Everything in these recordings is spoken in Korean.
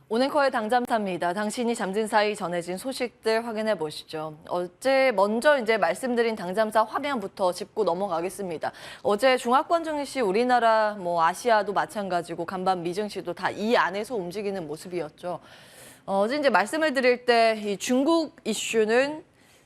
오늘커의 당잠사입니다. 당신이 잠든 사이 전해진 소식들 확인해 보시죠. 어제 먼저 말씀드린 당잠사 화면부터 짚고 넘어가겠습니다. 어제 중화권 증시 우리나라 아시아도 마찬가지고 간밤 미증시도 다 이 안에서 움직이는 모습이었죠. 어제 말씀을 드릴 때 이 중국 이슈는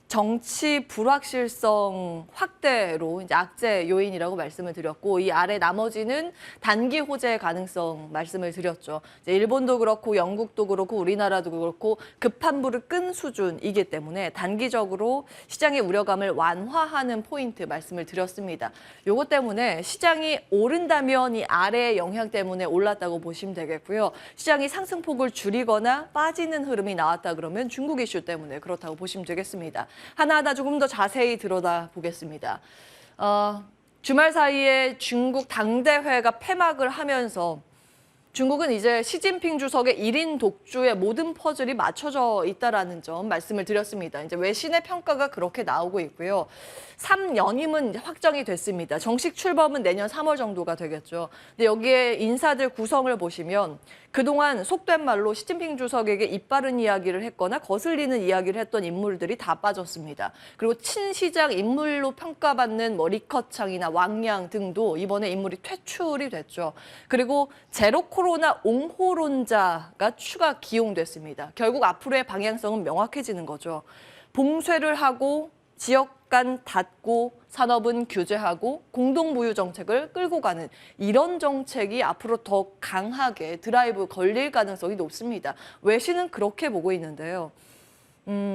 정치 불확실성 확대로 악재 요인이라고 말씀을 드렸고, 이 아래 나머지는 단기 호재 가능성 말씀을 드렸죠. 이제 일본도 그렇고 영국도 그렇고 우리나라도 그렇고 급한 불을 끈 수준이기 때문에 단기적으로 시장의 우려감을 완화하는 포인트 말씀을 드렸습니다. 요것 때문에 시장이 오른다면 이 아래의 영향 때문에 올랐다고 보시면 되겠고요. 시장이 상승폭을 줄이거나 빠지는 흐름이 나왔다 그러면 중국 이슈 때문에 그렇다고 보시면 되겠습니다. 하나하나 조금 더 자세히 들여다보겠습니다. 주말 사이에 중국 당대회가 폐막을 하면서 중국은 이제 시진핑 주석의 1인 독주에 모든 퍼즐이 맞춰져 있다라는 점 말씀을 드렸습니다. 이제 외신의 평가가 그렇게 나오고 있고요. 3연임은 확정이 됐습니다. 정식 출범은 내년 3월 정도가 되겠죠. 근데 여기에 인사들 구성을 보시면 그동안 속된 말로 시진핑 주석에게 입바른 이야기를 했거나 거슬리는 이야기를 했던 인물들이 다 빠졌습니다. 그리고 친시장 인물로 평가받는 리커창이나 왕양 등도 이번에 인물이 퇴출이 됐죠. 그리고 제로 코로나 옹호론자가 추가 기용됐습니다. 결국 앞으로의 방향성은 명확해지는 거죠. 봉쇄를 하고 지역 간 닫고 산업은 규제하고 공동무유 정책을 끌고 가는 이런 정책이 앞으로 더 강하게 드라이브 걸릴 가능성이 높습니다. 외신은 그렇게 보고 있는데요.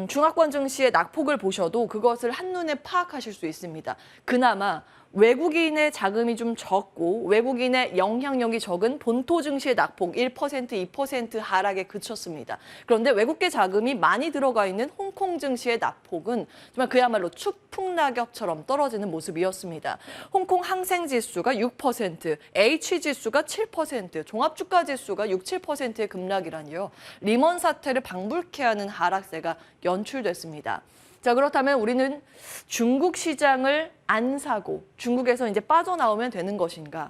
중화권 증시의 낙폭을 보셔도 그것을 한눈에 파악하실 수 있습니다. 그나마 외국인의 자금이 좀 적고 외국인의 영향력이 적은 본토 증시의 낙폭 1%, 2% 하락에 그쳤습니다. 그런데 외국계 자금이 많이 들어가 있는 홍콩 증시의 낙폭은 정말 그야말로 추풍낙엽처럼 떨어지는 모습이었습니다. 홍콩 항생지수가 6%, H지수가 7%, 종합주가지수가 6, 7%의 급락이라니요. 리먼 사태를 방불케 하는 하락세가 연출됐습니다. 자, 그렇다면 우리는 중국 시장을 안 사고 중국에서 이제 빠져나오면 되는 것인가?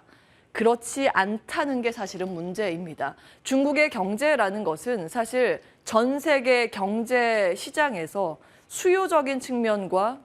그렇지 않다는 게 사실은 문제입니다. 중국의 경제라는 것은 사실 전 세계 경제 시장에서 수요적인 측면과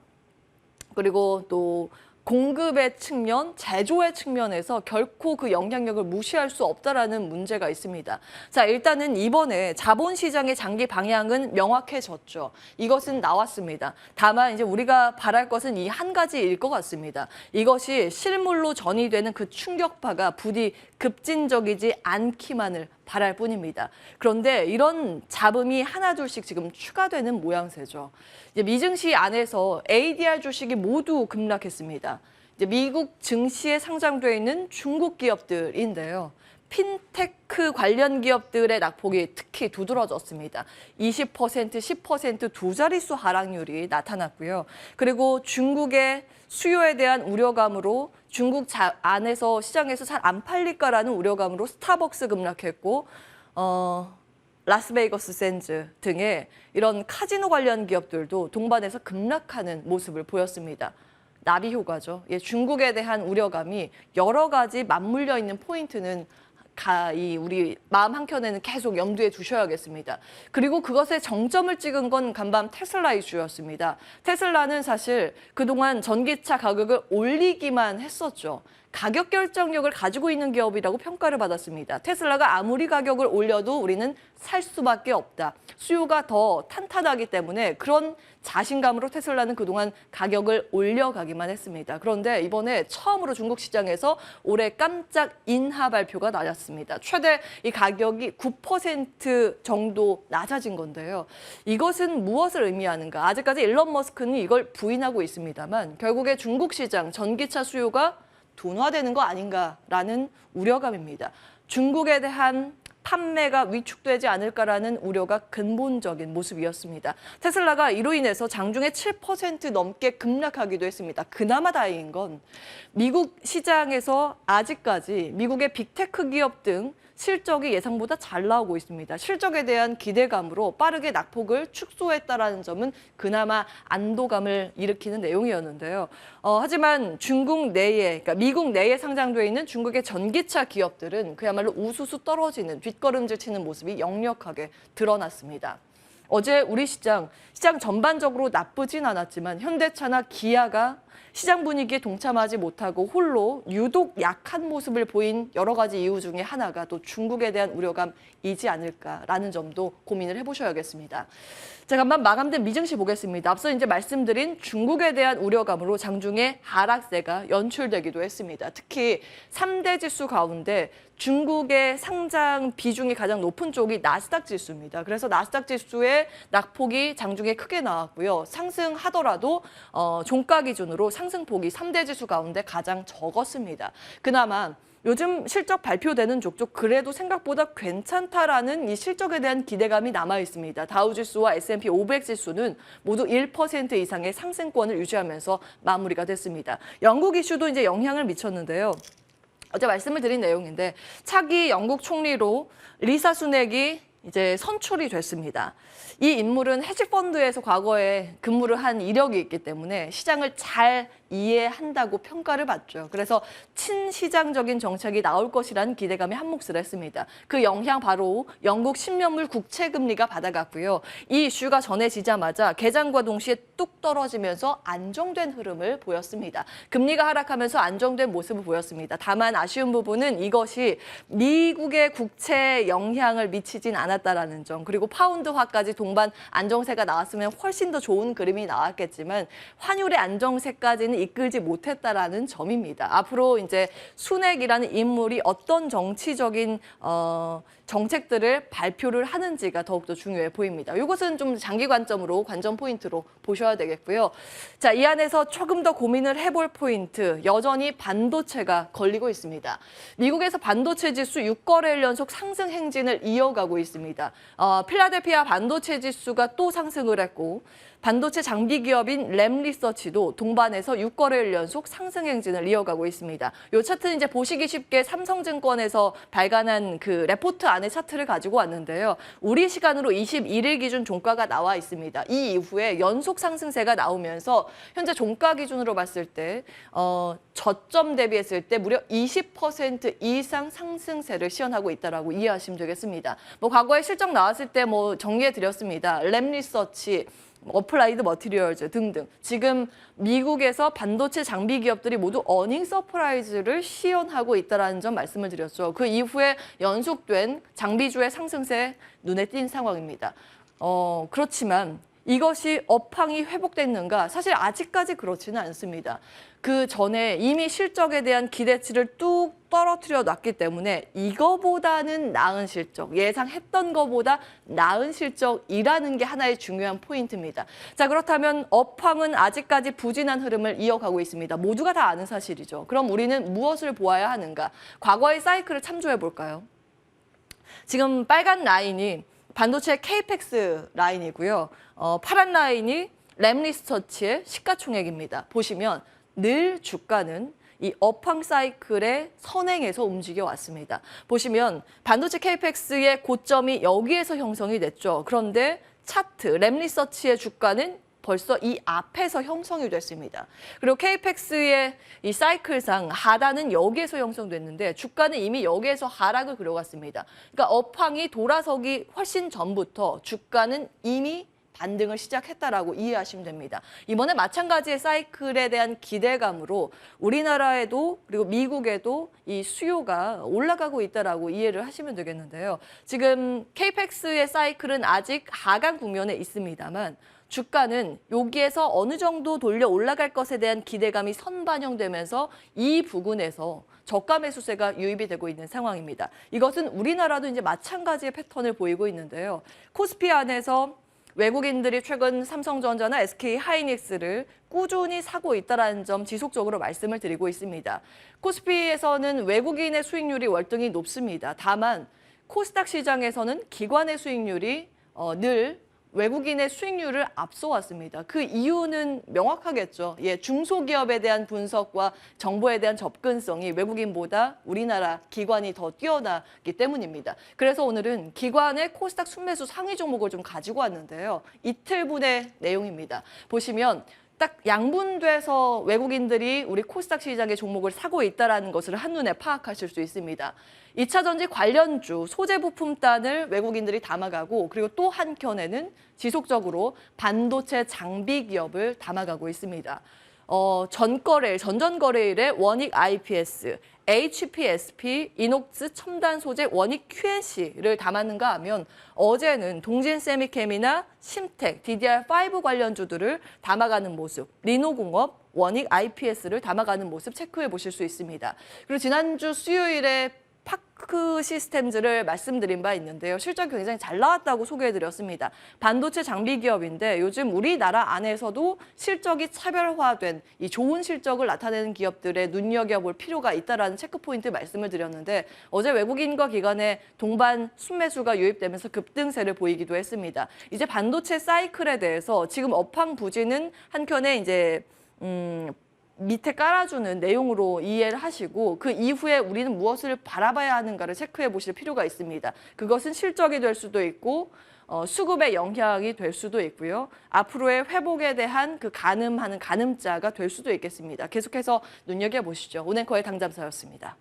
그리고 또 공급의 측면, 제조의 측면에서 결코 그 영향력을 무시할 수 없다라는 문제가 있습니다. 자, 일단은 이번에 자본시장의 장기 방향은 명확해졌죠. 이것은 나왔습니다. 다만 이제 우리가 바랄 것은 이 한 가지일 것 같습니다. 이것이 실물로 전이되는 그 충격파가 부디 급진적이지 않기만을 바랄 뿐입니다. 그런데 이런 잡음이 하나둘씩 지금 추가되는 모양새죠. 이제 미증시 안에서 ADR 주식이 모두 급락했습니다. 이제 미국 증시에 상장되어 있는 중국 기업들인데요. 핀테크 관련 기업들의 낙폭이 특히 두드러졌습니다. 20%, 10% 두 자릿수 하락률이 나타났고요. 그리고 중국의 수요에 대한 우려감으로 중국 안에서 시장에서 잘 안 팔릴까라는 우려감으로 스타벅스 급락했고 라스베이거스 샌즈 등의 이런 카지노 관련 기업들도 동반해서 급락하는 모습을 보였습니다. 나비 효과죠. 중국에 대한 우려감이 여러 가지 맞물려 있는 포인트는 우리 마음 한켠에는 계속 염두에 두셔야겠습니다. 그리고 그것의 정점을 찍은 건 간밤 테슬라 이슈였습니다. 테슬라는 사실 그동안 전기차 가격을 올리기만 했었죠. 가격 결정력을 가지고 있는 기업이라고 평가를 받았습니다. 테슬라가 아무리 가격을 올려도 우리는 살 수밖에 없다. 수요가 더 탄탄하기 때문에 그런 자신감으로 테슬라는 그동안 가격을 올려가기만 했습니다. 그런데 이번에 처음으로 중국 시장에서 올해 깜짝 인하 발표가 나왔습니다. 최대 이 가격이 9% 정도 낮아진 건데요. 이것은 무엇을 의미하는가? 아직까지 일론 머스크는 이걸 부인하고 있습니다만 결국에 중국 시장 전기차 수요가 둔화되는 거 아닌가라는 우려감입니다. 중국에 대한 판매가 위축되지 않을까라는 우려가 근본적인 모습이었습니다. 테슬라가 이로 인해서 장중에 7% 넘게 급락하기도 했습니다. 그나마 다행인 건 미국 시장에서 아직까지 미국의 빅테크 기업 등 실적이 예상보다 잘 나오고 있습니다. 실적에 대한 기대감으로 빠르게 낙폭을 축소했다라는 점은 그나마 안도감을 일으키는 내용이었는데요. 하지만 중국 내에, 그러니까 미국 내에 상장돼 있는 중국의 전기차 기업들은 그야말로 우수수 떨어지는 뒷걸음질 치는 모습이 역력하게 드러났습니다. 어제 우리 시장 전반적으로 나쁘진 않았지만 현대차나 기아가 시장 분위기에 동참하지 못하고 홀로 유독 약한 모습을 보인 여러 가지 이유 중에 하나가 또 중국에 대한 우려감이지 않을까라는 점도 고민을 해보셔야겠습니다. 자, 간만 마감된 미증시 보겠습니다. 앞서 이제 말씀드린 중국에 대한 우려감으로 장중에 하락세가 연출되기도 했습니다. 특히 3대 지수 가운데 중국의 상장 비중이 가장 높은 쪽이 나스닥 지수입니다. 그래서 나스닥 지수의 낙폭이 장중에 크게 나왔고요. 상승하더라도 종가 기준으로 상승폭이 3대 지수 가운데 가장 적었습니다. 그나마 요즘 실적 발표되는 족족 그래도 생각보다 괜찮다라는 이 실적에 대한 기대감이 남아 있습니다. 다우지수와 S&P 500 지수는 모두 1% 이상의 상승권을 유지하면서 마무리가 됐습니다. 영국 이슈도 이제 영향을 미쳤는데요. 어제 말씀을 드린 내용인데 차기 영국 총리로 리사 수넥이 이제 선출이 됐습니다. 이 인물은 헤지펀드에서 과거에 근무를 한 이력이 있기 때문에 시장을 잘 이해한다고 평가를 받죠. 그래서 친시장적인 정책이 나올 것이라는 기대감에 한몫을 했습니다. 그 영향 바로 영국 10년물 국채 금리가 받아갔고요. 이 이슈가 전해지자마자 개장과 동시에 뚝 떨어지면서 안정된 흐름을 보였습니다. 금리가 하락하면서 안정된 모습을 보였습니다. 다만 아쉬운 부분은 이것이 미국의 국채에 영향을 미치진 않았다라는 점, 그리고 파운드화까지 동반 안정세가 나왔으면 훨씬 더 좋은 그림이 나왔겠지만 환율의 안정세까지는 이끌지 못했다라는 점입니다. 앞으로 이제 수넥이라는 인물이 어떤 정치적인 정책들을 발표를 하는지가 더욱더 중요해 보입니다. 이것은 좀 장기 관점으로 관전 포인트로 보셔야 되겠고요. 자, 이 안에서 조금 더 고민을 해볼 포인트, 여전히 반도체가 걸리고 있습니다. 미국에서 반도체 지수 6거래일 연속 상승 행진을 이어가고 있습니다. 필라델피아 반도체 지수가 또 상승을 했고 반도체 장비 기업인 램리서치도 동반해서 6거래일 연속 상승 행진을 이어가고 있습니다. 이 차트는 이제 보시기 쉽게 삼성증권에서 발간한 그 레포트 안의 차트를 가지고 왔는데요. 우리 시간으로 21일 기준 종가가 나와 있습니다. 이 이후에 연속 상승세가 나오면서 현재 종가 기준으로 봤을 때 저점 대비했을 때 무려 20% 이상 상승세를 시현하고 있다라고 이해하시면 되겠습니다. 과거에 실적 나왔을 때 정리해 드렸습니다. 램리서치, 어플라이드 머티리얼즈 등등. 지금 미국에서 반도체 장비 기업들이 모두 어닝 서프라이즈를 시현하고 있다는 점 말씀을 드렸죠. 그 이후에 연속된 장비주의 상승세 눈에 띈 상황입니다. 그렇지만 이것이 업황이 회복됐는가? 사실 아직까지 그렇지는 않습니다. 그 전에 이미 실적에 대한 기대치를 뚝 떨어뜨려 놨기 때문에 이거보다는 나은 실적, 예상했던 것보다 나은 실적이라는 게 하나의 중요한 포인트입니다. 자, 그렇다면 업황은 아직까지 부진한 흐름을 이어가고 있습니다. 모두가 다 아는 사실이죠. 그럼 우리는 무엇을 보아야 하는가? 과거의 사이클을 참조해 볼까요? 지금 빨간 라인이 반도체 케이펙스 라인이고요. 파란 라인이 램리서치의 시가총액입니다. 보시면 늘 주가는 이 업황 사이클의 선행에서 움직여 왔습니다. 보시면 반도체 케이펙스의 고점이 여기에서 형성이 됐죠. 그런데 차트, 램리서치의 주가는 벌써 이 앞에서 형성이 됐습니다. 그리고 케이펙스의 이 사이클상 하단은 여기에서 형성됐는데 주가는 이미 여기에서 하락을 그려갔습니다. 그러니까 업황이 돌아서기 훨씬 전부터 주가는 이미 반등을 시작했다라고 이해하시면 됩니다. 이번에 마찬가지의 사이클에 대한 기대감으로 우리나라에도 그리고 미국에도 이 수요가 올라가고 있다라고 이해를 하시면 되겠는데요. 지금 케이펙스의 사이클은 아직 하강 국면에 있습니다만 주가는 여기에서 어느 정도 돌려 올라갈 것에 대한 기대감이 선반영되면서 이 부근에서 저가 매수세가 유입이 되고 있는 상황입니다. 이것은 우리나라도 이제 마찬가지의 패턴을 보이고 있는데요. 코스피 안에서 외국인들이 최근 삼성전자나 SK하이닉스를 꾸준히 사고 있다는 점 지속적으로 말씀을 드리고 있습니다. 코스피에서는 외국인의 수익률이 월등히 높습니다. 다만 코스닥 시장에서는 기관의 수익률이 늘 외국인의 수익률을 앞서왔습니다. 그 이유는 명확하겠죠. 중소기업에 대한 분석과 정보에 대한 접근성이 외국인보다 우리나라 기관이 더 뛰어나기 때문입니다. 그래서 오늘은 기관의 코스닥 순매수 상위 종목을 좀 가지고 왔는데요. 이틀분의 내용입니다. 보시면 딱 양분돼서 외국인들이 우리 코스닥 시장의 종목을 사고 있다는 것을 한눈에 파악하실 수 있습니다. 2차 전지 관련주, 소재 부품단을 외국인들이 담아가고 그리고 또 한켠에는 지속적으로 반도체 장비 기업을 담아가고 있습니다. 전전거래일에 원익 IPS, HPSP, 이녹스 첨단 소재 원익 QNC를 담았는가 하면 어제는 동진세미캠이나 심텍, DDR5 관련주들을 담아가는 모습, 리노공업, 원익 IPS를 담아가는 모습 체크해 보실 수 있습니다. 그리고 지난주 수요일에 파크 시스템즈를 말씀드린 바 있는데요. 실적이 굉장히 잘 나왔다고 소개해드렸습니다. 반도체 장비 기업인데 요즘 우리나라 안에서도 실적이 차별화된 이 좋은 실적을 나타내는 기업들에 눈여겨볼 필요가 있다라는 체크포인트 말씀을 드렸는데 어제 외국인과 기관의 동반 순매수가 유입되면서 급등세를 보이기도 했습니다. 이제 반도체 사이클에 대해서 지금 업황 부진은 한켠에 이제 밑에 깔아주는 내용으로 이해를 하시고 그 이후에 우리는 무엇을 바라봐야 하는가를 체크해 보실 필요가 있습니다. 그것은 실적이 될 수도 있고 수급의 영향이 될 수도 있고요. 앞으로의 회복에 대한 그 가늠하는 가늠자가 될 수도 있겠습니다. 계속해서 눈여겨보시죠. 오늘 거의 당잠사였습니다.